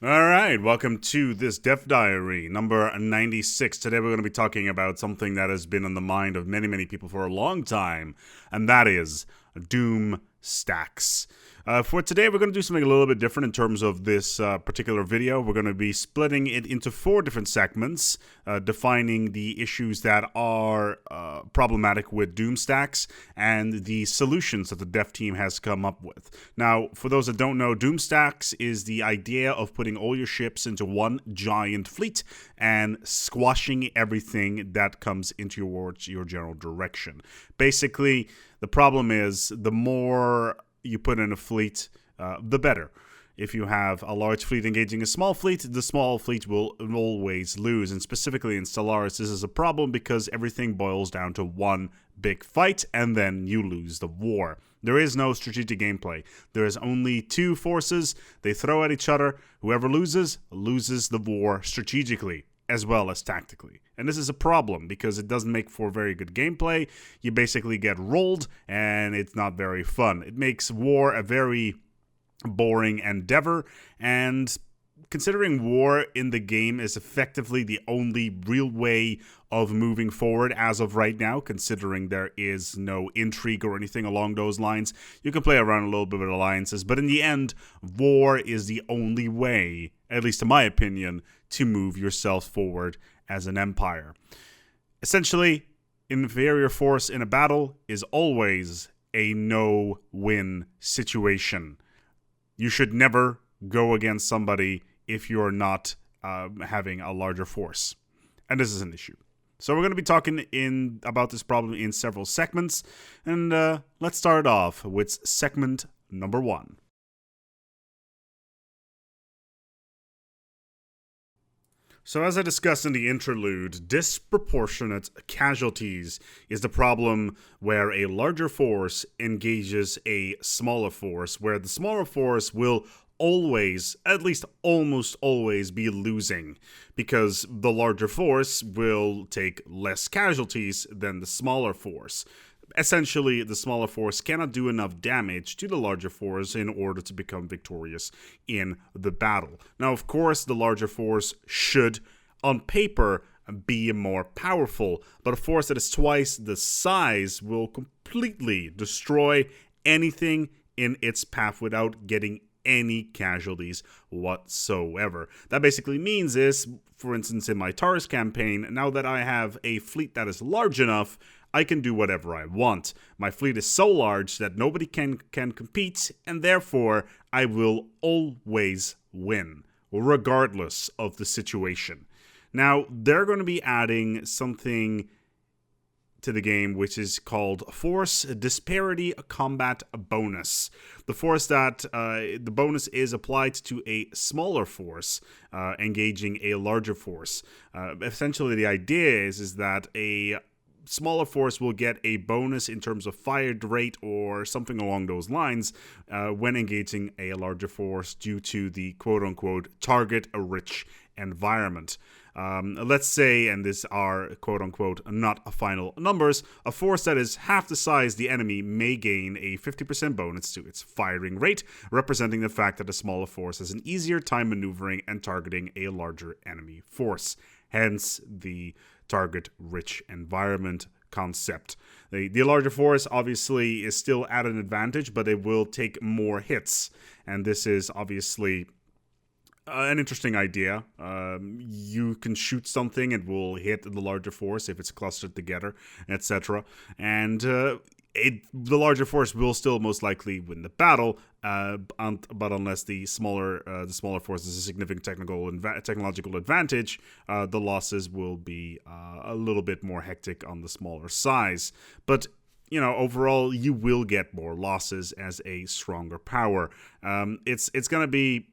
Alright, welcome to this Dev Diary, number 96. Today we're going to be talking about something that has been on the mind of many people for a long time, and that is Doomstacks. For today, we're going to do something a little bit different in terms of this particular video. We're going to be splitting it into 4 different segments, defining the issues that are problematic with Doomstacks and the solutions that the dev team has come up with. Now, for those that don't know, Doomstacks is the idea of putting all your ships into one giant fleet and squashing everything that comes into your general direction. Basically, the problem is the more you put in a fleet, the better. If you have a large fleet engaging a small fleet, the small fleet will always lose. And specifically in Stellaris, this is a problem because everything boils down to one big fight, and then you lose the war. There is no strategic gameplay. There is only 2 forces. They throw at each other. Whoever loses the war strategically as well as tactically. And this is a problem because it doesn't make for very good gameplay. You basically get rolled and it's not very fun. It makes war a very boring endeavor, and considering war in the game is effectively the only real way of moving forward as of right now, considering there is no intrigue or anything along those lines. You can play around a little bit with alliances, but in the end, war is the only way, at least in my opinion, to move yourself forward as an empire. Essentially, inferior force in a battle is always a no-win situation. You should never go against somebody if you're not having a larger force. And this is an issue. So we're going to be talking about this problem in several segments. And let's start off with segment number 1. So as I discussed in the interlude, disproportionate casualties is the problem where a larger force engages a smaller force, where the smaller force will always, at least almost always, be losing, because the larger force will take less casualties than the smaller force. Essentially, the smaller force cannot do enough damage to the larger force in order to become victorious in the battle. Now, of course, the larger force should, on paper, be more powerful, but a force that is twice the size will completely destroy anything in its path without getting any casualties whatsoever. That basically means is, for instance, in my Taurus campaign, now that I have a fleet that is large enough, I can do whatever I want. My fleet is so large that nobody can compete, and therefore I will always win, regardless of the situation. Now, they're going to be adding something to the game which is called Force Disparity Combat Bonus. The force that the bonus is applied to a smaller force engaging a larger force. Essentially, the idea is that a smaller force will get a bonus in terms of fire rate or something along those lines when engaging a larger force due to the quote-unquote target-rich environment. Let's say, and these are quote-unquote not final numbers, a force that is half the size the enemy may gain a 50% bonus to its firing rate, representing the fact that a smaller force has an easier time maneuvering and targeting a larger enemy force. Hence the target-rich environment concept. The larger force obviously is still at an advantage, but it will take more hits. And this is obviously an interesting idea. You can shoot something, it will hit the larger force if it's clustered together, etc. And the larger force will still most likely win the battle, but unless the smaller force has a significant technological advantage, the losses will be a little bit more hectic on the smaller size. But overall, you will get more losses as a stronger power. It's going to be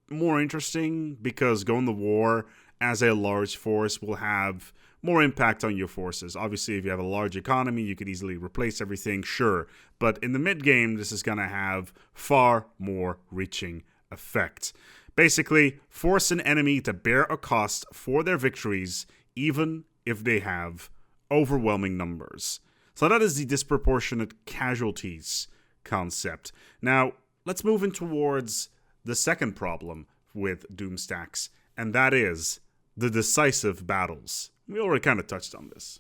more interesting because going to war as a large force will have more impact on your forces. Obviously, if you have a large economy, you could easily replace everything, sure. But in the mid-game, this is going to have far more reaching effect. Basically, force an enemy to bear a cost for their victories, even if they have overwhelming numbers. So that is the disproportionate casualties concept. Now, let's move in towards the second problem with Doomstacks, and that is the decisive battles. We already kind of touched on this.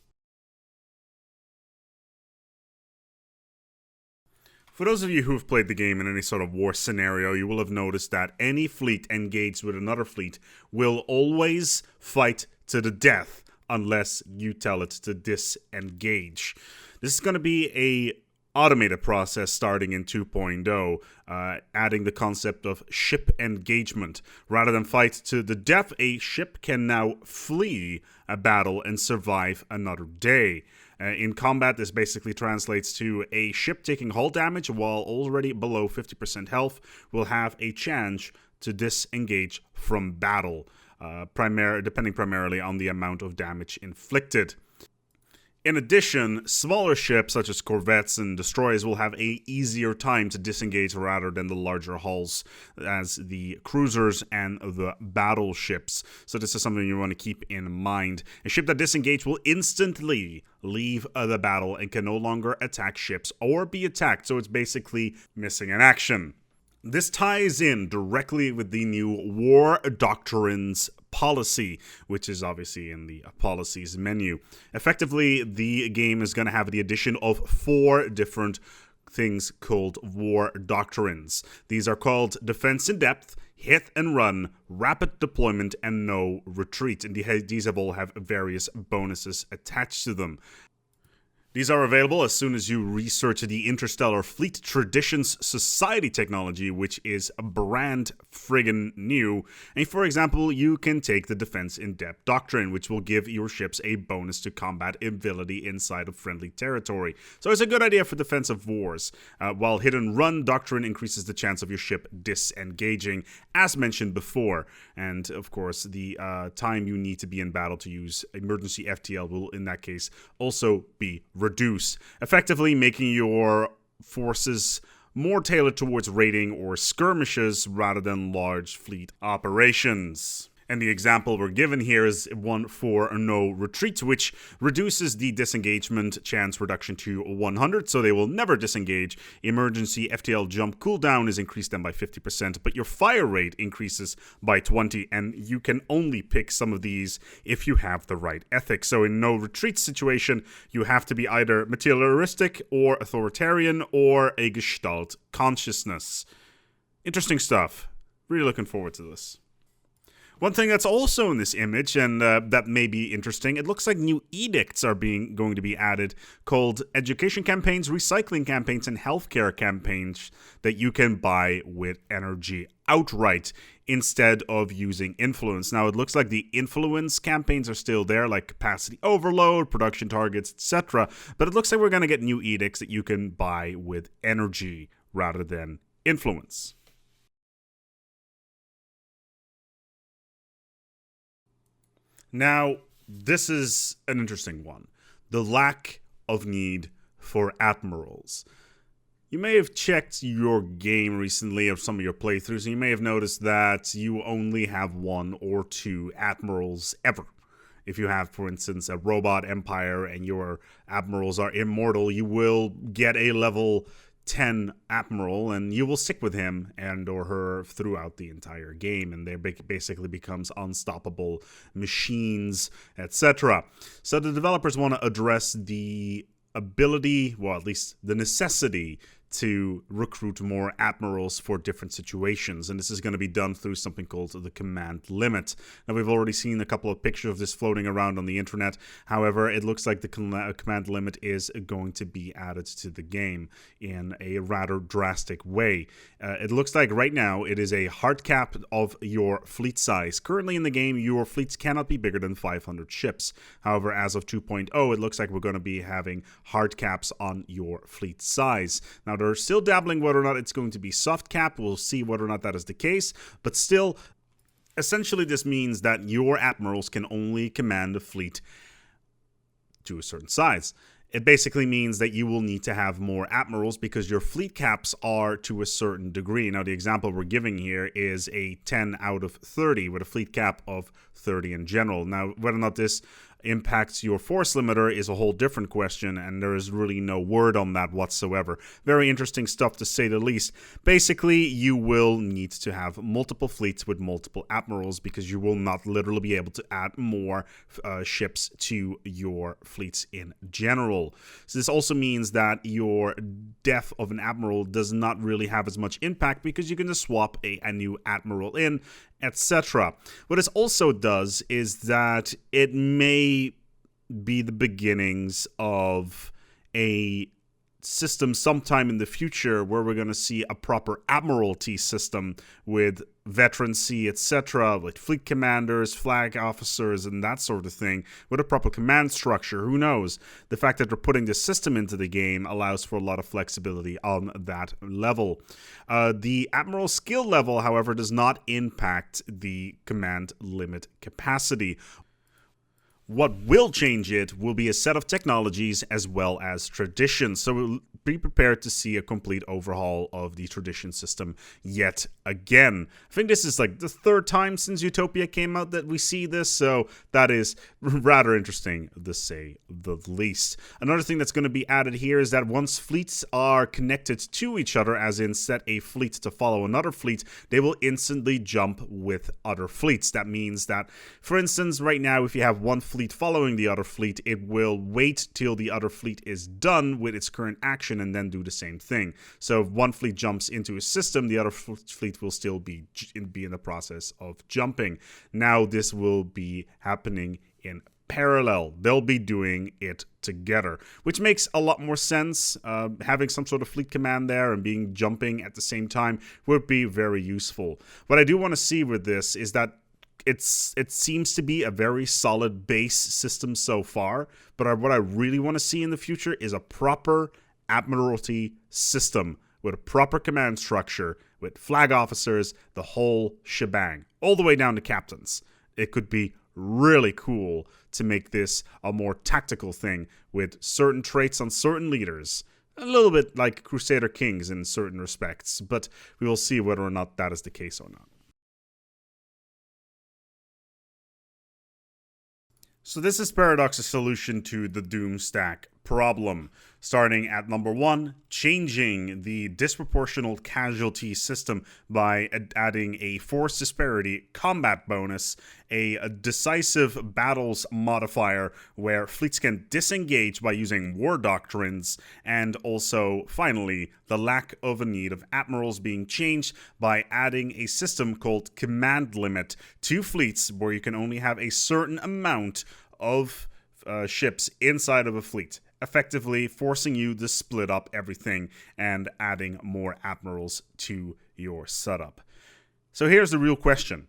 For those of you who have played the game in any sort of war scenario, you will have noticed that any fleet engaged with another fleet will always fight to the death unless you tell it to disengage. This is going to be a automated process starting in 2.0, adding the concept of ship engagement. Rather than fight to the death, a ship can now flee a battle and survive another day. In combat, this basically translates to a ship taking hull damage while already below 50% health will have a chance to disengage from battle, depending primarily on the amount of damage inflicted. In addition, smaller ships such as corvettes and destroyers will have an easier time to disengage rather than the larger hulls as the cruisers and the battleships. So this is something you want to keep in mind. A ship that disengages will instantly leave the battle and can no longer attack ships or be attacked, so it's basically missing in action. This ties in directly with the new War Doctrines policy, which is obviously in the policies menu. Effectively, the game is going to have the addition of 4 different things called War Doctrines. These are called Defense in Depth, Hit and Run, Rapid Deployment, and No Retreat. And these all have various bonuses attached to them. These are available as soon as you research the Interstellar Fleet Traditions Society technology, which is brand friggin' new. And for example, you can take the Defense in Depth Doctrine, which will give your ships a bonus to combat ability inside of friendly territory. So it's a good idea for defensive wars. While Hit and Run Doctrine increases the chance of your ship disengaging, as mentioned before. And of course, the time you need to be in battle to use emergency FTL will, in that case, also be reduced, effectively making your forces more tailored towards raiding or skirmishes rather than large fleet operations. And the example we're given here is one for No Retreat, which reduces the disengagement chance reduction to 100, so they will never disengage. Emergency FTL jump cooldown is increased then by 50%, but your fire rate increases by 20, and you can only pick some of these if you have the right ethics. So in No Retreat situation, you have to be either materialistic or authoritarian or a Gestalt consciousness. Interesting stuff. Really looking forward to this. One thing that's also in this image, and that may be interesting, it looks like new edicts are going to be added called education campaigns, recycling campaigns, and healthcare campaigns that you can buy with energy outright instead of using influence. Now, it looks like the influence campaigns are still there, like capacity overload, production targets, etc. But it looks like we're going to get new edicts that you can buy with energy rather than influence. Now, this is an interesting one. The lack of need for admirals. You may have checked your game recently or some of your playthroughs, and you may have noticed that you only have 1 or 2 admirals ever. If you have, for instance, a robot empire and your admirals are immortal, you will get a level 10 admiral and you will stick with him and or her throughout the entire game, and they basically becomes unstoppable machines, etc. So the developers want to address the ability, well, at least the necessity to recruit more admirals for different situations, and this is going to be done through something called the command limit. Now, we've already seen a couple of pictures of this floating around on the internet. However, it looks like the command limit is going to be added to the game in a rather drastic way. It looks like right now it is a hard cap of your fleet size. Currently in the game, your fleets cannot be bigger than 500 ships. However, as of 2.0, it looks like we're going to be having hard caps on your fleet size. Now, they're still dabbling whether or not it's going to be soft cap. We'll see whether or not that is the case. But still, essentially this means that your admirals can only command a fleet to a certain size. It basically means that you will need to have more admirals because your fleet caps are to a certain degree. Now, the example we're giving here is a 10 out of 30 with a fleet cap of 30 in general. Now, whether or not this impacts your force limiter is a whole different question, and there is really no word on that whatsoever. Very interesting stuff, to say the least. Basically, you will need to have multiple fleets with multiple admirals, because you will not literally be able to add more ships to your fleets in general. So this also means that your death of an admiral does not really have as much impact, because you can just swap a new admiral in, etc. What this also does is that it may be the beginnings of a system sometime in the future where we're going to see a proper admiralty system with veterancy, etc., with fleet commanders, flag officers, and that sort of thing, with a proper command structure. Who knows? The fact that they're putting this system into the game allows for a lot of flexibility on that level. The admiral skill level, however, does not impact the command limit capacity. What will change it will be a set of technologies as well as traditions. So we'll be prepared to see a complete overhaul of the tradition system yet again. I think this is like the third time since Utopia came out that we see this, so that is rather interesting, to say the least. Another thing that's going to be added here is that once fleets are connected to each other, as in set a fleet to follow another fleet, they will instantly jump with other fleets. That means that, for instance, right now, if you have one fleet following the other fleet, it will wait till the other fleet is done with its current action and then do the same thing. So if one fleet jumps into a system, the other fleet will still be in the process of jumping. Now this will be happening in parallel. They'll be doing it together, which makes a lot more sense. Having some sort of fleet command there and being jumping at the same time would be very useful. What I do want to see with this is that it seems to be a very solid base system so far, but what I really want to see in the future is a proper admiralty system with a proper command structure, with flag officers, the whole shebang, all the way down to captains. It could be really cool to make this a more tactical thing with certain traits on certain leaders. A little bit like Crusader Kings in certain respects, but we will see whether or not that is the case or not. So this is Paradox's solution to the Doomstack problem. Starting at number 1, changing the disproportional casualty system by adding a force disparity combat bonus, a decisive battles modifier where fleets can disengage by using war doctrines, and also, finally, the lack of a need of admirals being changed by adding a system called command limit to fleets where you can only have a certain amount of ships inside of a fleet, effectively forcing you to split up everything and adding more admirals to your setup. So here's the real question.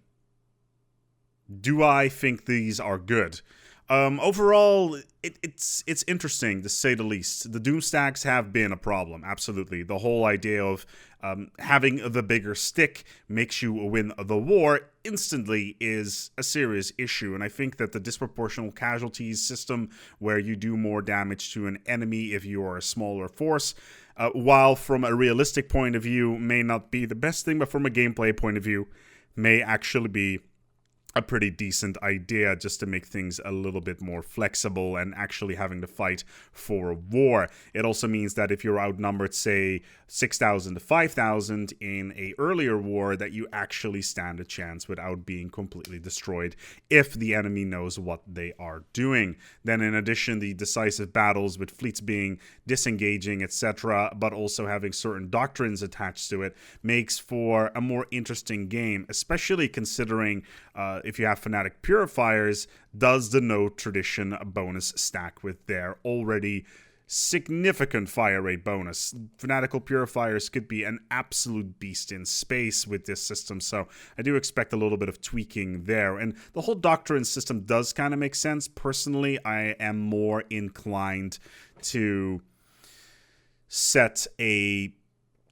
Do I think these are good? Overall, it's interesting, to say the least. The Doomstacks have been a problem, absolutely. The whole idea of having the bigger stick makes you win the war instantly is a serious issue, and I think that the disproportional casualties system, where you do more damage to an enemy if you are a smaller force, while from a realistic point of view may not be the best thing, but from a gameplay point of view may actually be a pretty decent idea, just to make things a little bit more flexible and actually having to fight for a war. It also means that if you're outnumbered, say, 6,000 to 5,000 in a earlier war, that you actually stand a chance without being completely destroyed if the enemy knows what they are doing. Then in addition, the decisive battles with fleets being disengaging, etc., but also having certain doctrines attached to it, makes for a more interesting game, especially considering if you have Fanatic Purifiers, does the no tradition bonus stack with their already significant fire rate bonus. Fanatical Purifiers could be an absolute beast in space with this system, so I do expect a little bit of tweaking there. And the whole doctrine system does kind of make sense. Personally, I am more inclined to set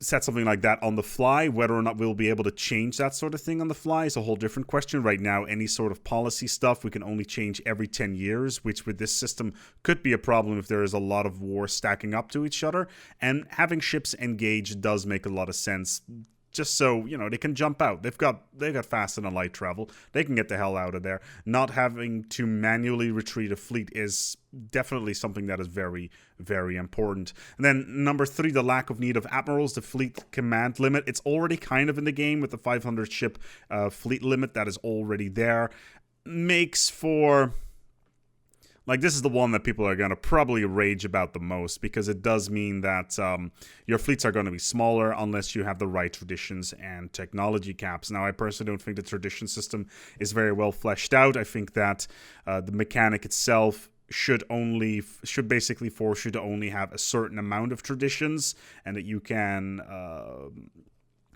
something like that on the fly. Whether or not we'll be able to change that sort of thing on the fly is a whole different question. Right now, any sort of policy stuff we can only change every 10 years, which with this system could be a problem if there is a lot of war stacking up to each other. And having ships engaged does make a lot of sense just so, you know, they can jump out. They've got fast and light travel. They can get the hell out of there. Not having to manually retreat a fleet is definitely something that is very, very important. And then number 3, the lack of need of admirals, the fleet command limit. It's already kind of in the game with the 500 ship fleet limit that is already there. Makes for... Like, this is the one that people are going to probably rage about the most, because it does mean that your fleets are going to be smaller unless you have the right traditions and technology caps. Now, I personally don't think the tradition system is very well fleshed out. I think that the mechanic itself should basically force you to only have a certain amount of traditions, and that you can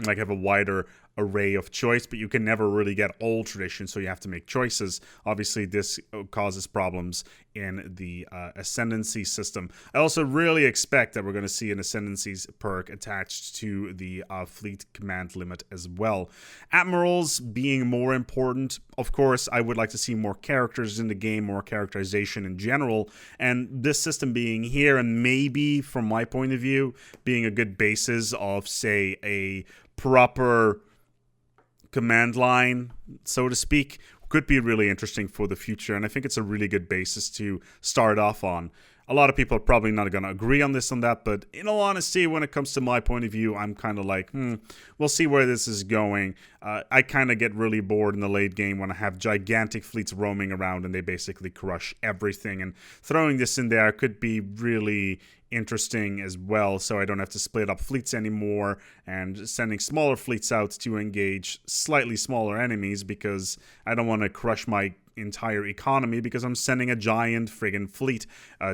like have a wider array of choice, but you can never really get all traditions, so you have to make choices. Obviously, this causes problems in the ascendancy system. I also really expect that we're going to see an ascendancies perk attached to the fleet command limit as well. Admirals being more important, of course, I would like to see more characters in the game, more characterization in general, and this system being here, and maybe, from my point of view, being a good basis of, say, a proper command line, so to speak, could be really interesting for the future, and I think it's a really good basis to start off on. A lot of people are probably not going to agree on this, on that, but in all honesty, when it comes to my point of view, I'm kind of like, we'll see where this is going. I kind of get really bored in the late game when I have gigantic fleets roaming around and they basically crush everything, and throwing this in there could be really interesting as well, so I don't have to split up fleets anymore and sending smaller fleets out to engage slightly smaller enemies, because I don't want to crush my entire economy because I'm sending a giant friggin' fleet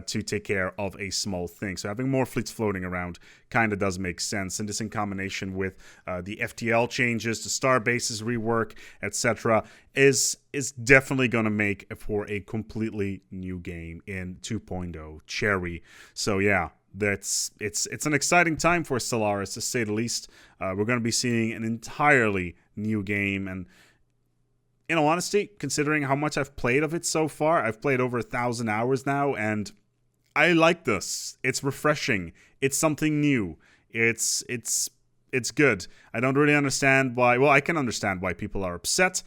to take care of a small thing. So having more fleets floating around kind of does make sense, and this in combination with the FTL changes, the star bases rework, etc., is definitely going to make for a completely new game in 2.0 Cherry. So yeah, it's an exciting time for Stellaris, to say the least. We're going to be seeing an entirely new game, and in all honesty, considering how much I've played of it so far, I've played over 1,000 hours now, and I like this. It's refreshing. It's something new. It's good. I don't really understand why. Well, I can understand why people are upset,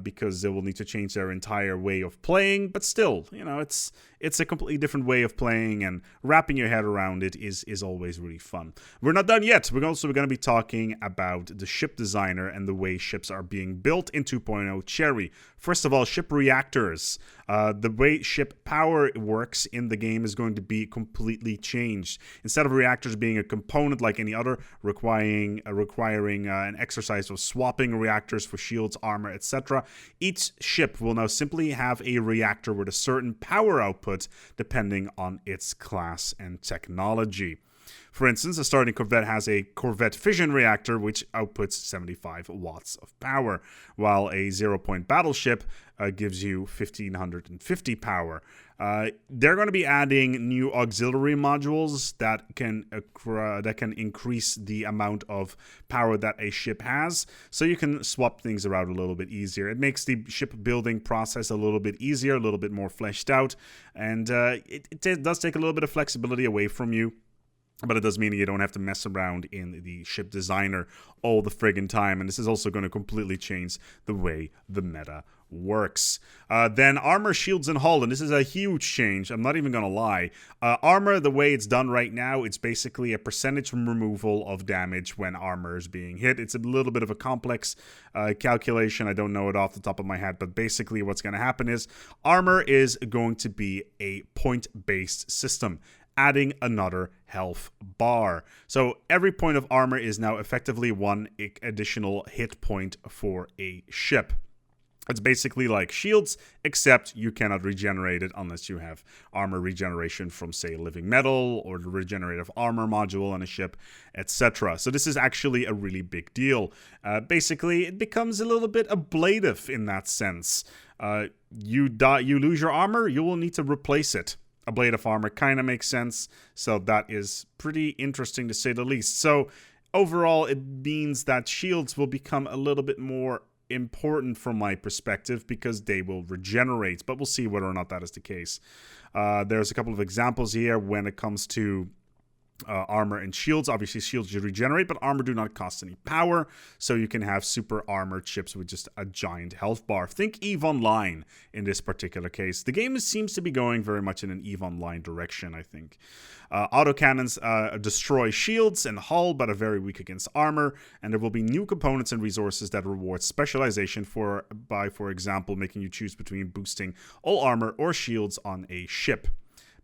because they will need to change their entire way of playing. But still, you know, it's a completely different way of playing, and wrapping your head around it is always really fun. We're not done yet. We're also going to be talking about the ship designer and the way ships are being built in 2.0 Cherry. First of all, ship reactors. The way ship power works in the game is going to be completely changed. Instead of reactors being a component like any other, requiring an exercise of swapping reactors for shields, armor, etc., each ship will now simply have a reactor with a certain power output depending on its class and technology. For instance, a starting corvette has a corvette fission reactor which outputs 75 watts of power, while a 0-point battleship gives you 1550 power. They're going to be adding new auxiliary modules that can increase the amount of power that a ship has, so you can swap things around a little bit easier. It makes the ship building process a little bit easier, a little bit more fleshed out, and it does take a little bit of flexibility away from you. But it does mean you don't have to mess around in the ship designer all the friggin' time. And this is also going to completely change the way the meta works. Then armor, shields, and hull. And this is a huge change. I'm not even going to lie. Armor, the way it's done right now, it's basically a percentage removal of damage when armor is being hit. It's a little bit of a complex calculation. I don't know it off the top of my head. But basically what's going to happen is armor is going to be a point-based system, adding another health bar. So every point of armor is now effectively one additional hit point for a ship. It's basically like shields, except you cannot regenerate it unless you have armor regeneration from, say, living metal or the regenerative armor module on a ship, etc. So this is actually a really big deal. Basically, it becomes a little bit ablative in that sense. You lose your armor, you will need to replace it. A blade of armor kind of makes sense, so that is pretty interesting to say the least. So overall, it means that shields will become a little bit more important from my perspective because they will regenerate, but we'll see whether or not that is the case. There's a couple of examples here when it comes to armor and shields. Obviously, shields you regenerate, but armor do not cost any power, so you can have super armored ships with just a giant health bar. Think EVE Online in this particular case. The game seems to be going very much in an EVE Online direction, I think. Autocannons destroy shields and hull, but are very weak against armor, and there will be new components and resources that reward specialization by, for example, making you choose between boosting all armor or shields on a ship,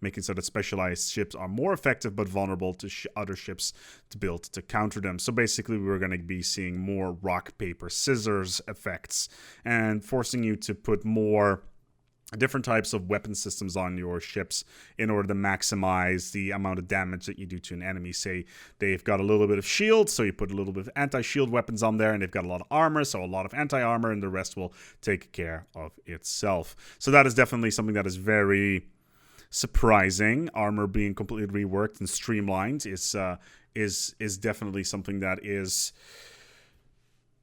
making so that specialized ships are more effective but vulnerable to other ships to build to counter them. So basically, we're going to be seeing more rock, paper, scissors effects and forcing you to put more different types of weapon systems on your ships in order to maximize the amount of damage that you do to an enemy. Say they've got a little bit of shield, so you put a little bit of anti-shield weapons on there, and they've got a lot of armor, so a lot of anti-armor, and the rest will take care of itself. So that is definitely something that is very surprising. Armor being completely reworked and streamlined is definitely something that is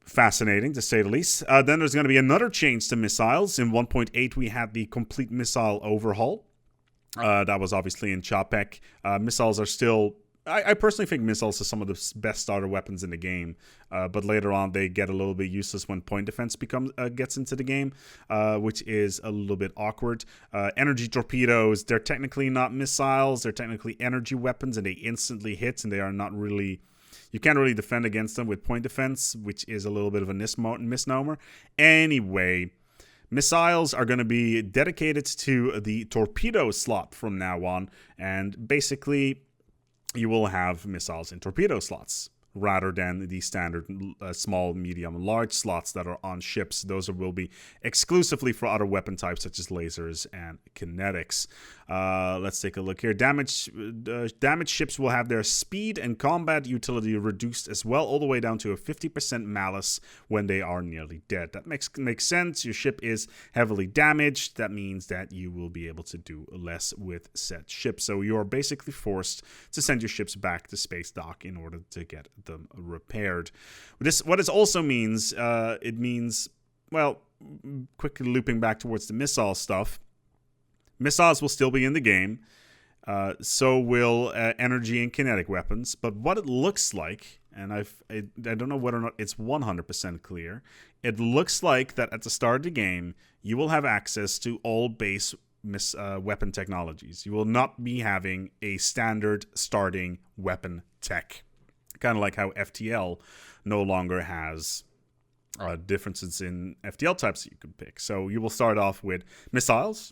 fascinating, to say the least. Then there's going to be another change to missiles. In 1.8, we had the complete missile overhaul. That was obviously in Chapek. Missiles are still... I personally think missiles are some of the best starter weapons in the game, but later on they get a little bit useless when point defense gets into the game, which is a little bit awkward. Energy torpedoes, they're technically not missiles, they're technically energy weapons, and they instantly hit, and they are not really... You can't really defend against them with point defense, which is a little bit of a misnomer. Anyway, missiles are going to be dedicated to the torpedo slot from now on, and basically you will have missiles in torpedo slots rather than the standard small, medium, large slots that are on ships. Those will be exclusively for other weapon types such as lasers and kinetics. Let's take a look here. Damaged ships will have their speed and combat utility reduced as well, all the way down to a 50% malus when they are nearly dead. That makes sense. Your ship is heavily damaged. That means that you will be able to do less with said ship. So you're basically forced to send your ships back to space dock in order to get them repaired. What this also means, it means, well, quickly looping back towards the missile stuff, missiles will still be in the game, so will energy and kinetic weapons, but what it looks like, and I don't know whether or not it's 100% clear, it looks like that at the start of the game, you will have access to all base weapon technologies. You will not be having a standard starting weapon tech. Kind of like how FTL no longer has differences in FTL types that you can pick. So you will start off with missiles,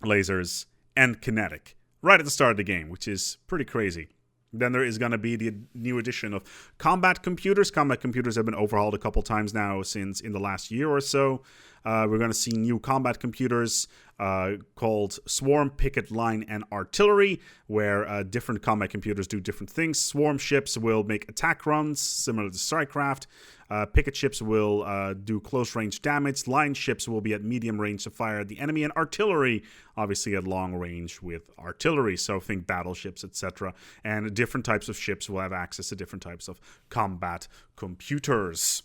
lasers, and kinetic right at the start of the game, which is pretty crazy. Then there is going to be the new addition of combat computers. Combat computers have been overhauled a couple times now since in the last year or so. We're going to see new combat computers called Swarm, Picket Line, and Artillery, where different combat computers do different things. Swarm ships will make attack runs, similar to Strikecraft. Picket ships will do close-range damage. Line ships will be at medium range to fire at the enemy. And artillery, obviously at long range with artillery. So think battleships, etc. And different types of ships will have access to different types of combat computers.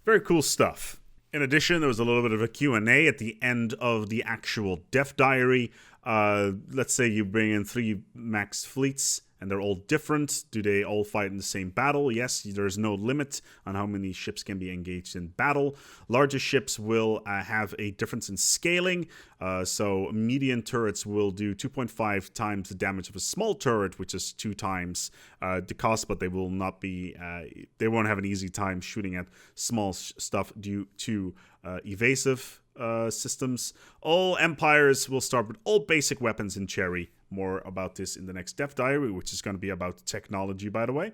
Very cool stuff. In addition, there was a little bit of a Q&A at the end of the actual Death Diary. Let's say you bring in 3 max fleets, and they're all different. Do they all fight in the same battle? Yes, there's no limit on how many ships can be engaged in battle. Larger ships will have a difference in scaling. So medium turrets will do 2.5 times the damage of a small turret, which is 2 times the cost, but they will not be, they won't have an easy time shooting at small stuff due to evasive systems. All empires will start with all basic weapons in Cherry. More about this in the next Death Diary, which is going to be about technology, by the way.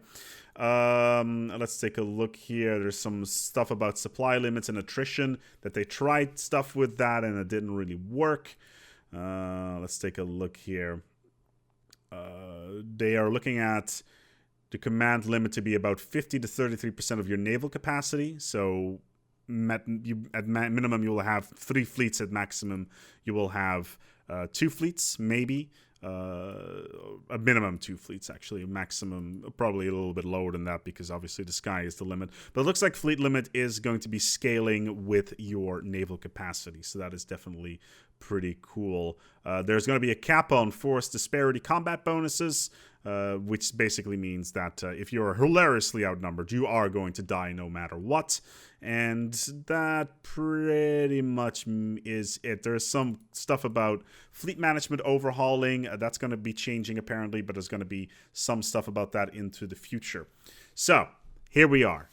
Let's take a look here. There's some stuff about supply limits and attrition, that they tried stuff with that and it didn't really work. Let's take a look here. They are looking at the command limit to be about 50 to 33% of your naval capacity. So at minimum, you will have 3 fleets. At maximum, you will have 2 fleets, maybe. A minimum 2 fleets, actually. A maximum, probably a little bit lower than that, because obviously the sky is the limit. But it looks like fleet limit is going to be scaling with your naval capacity. So that is definitely pretty cool. There's going to be a cap on force disparity combat bonuses. which basically means that if you're hilariously outnumbered, you are going to die no matter what. And that pretty much is it. There's some stuff about fleet management overhauling. That's going to be changing apparently, but there's going to be some stuff about that into the future. So, here we are.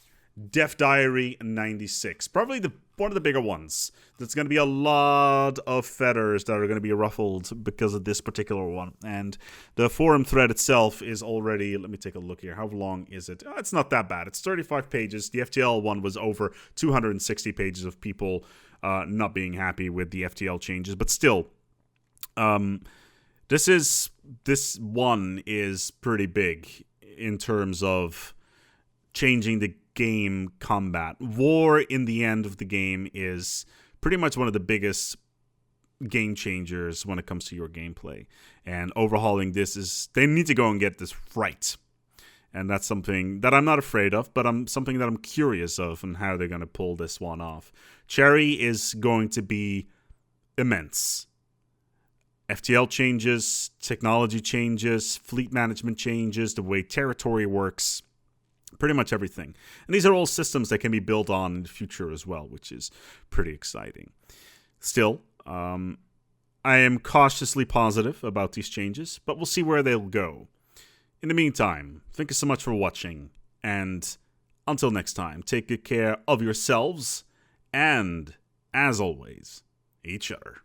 Death Diary 96. Probably one of the bigger ones. There's going to be a lot of feathers that are going to be ruffled because of this particular one. And the forum thread itself is already, let me take a look here. How long is it? It's not that bad. It's 35 pages. The FTL one was over 260 pages of people not being happy with the FTL changes. But still, this one is pretty big in terms of changing the game combat. War in the end of the game is pretty much one of the biggest game changers when it comes to your gameplay. And overhauling this they need to go and get this right. And that's something that I'm not afraid of, but something that I'm curious of and how they're going to pull this one off. Cherry is going to be immense. FTL changes, technology changes, fleet management changes, the way territory works. Pretty much everything. And these are all systems that can be built on in the future as well, which is pretty exciting. Still, I am cautiously positive about these changes, but we'll see where they'll go. In the meantime, thank you so much for watching, and until next time, take good care of yourselves, and, as always, each other.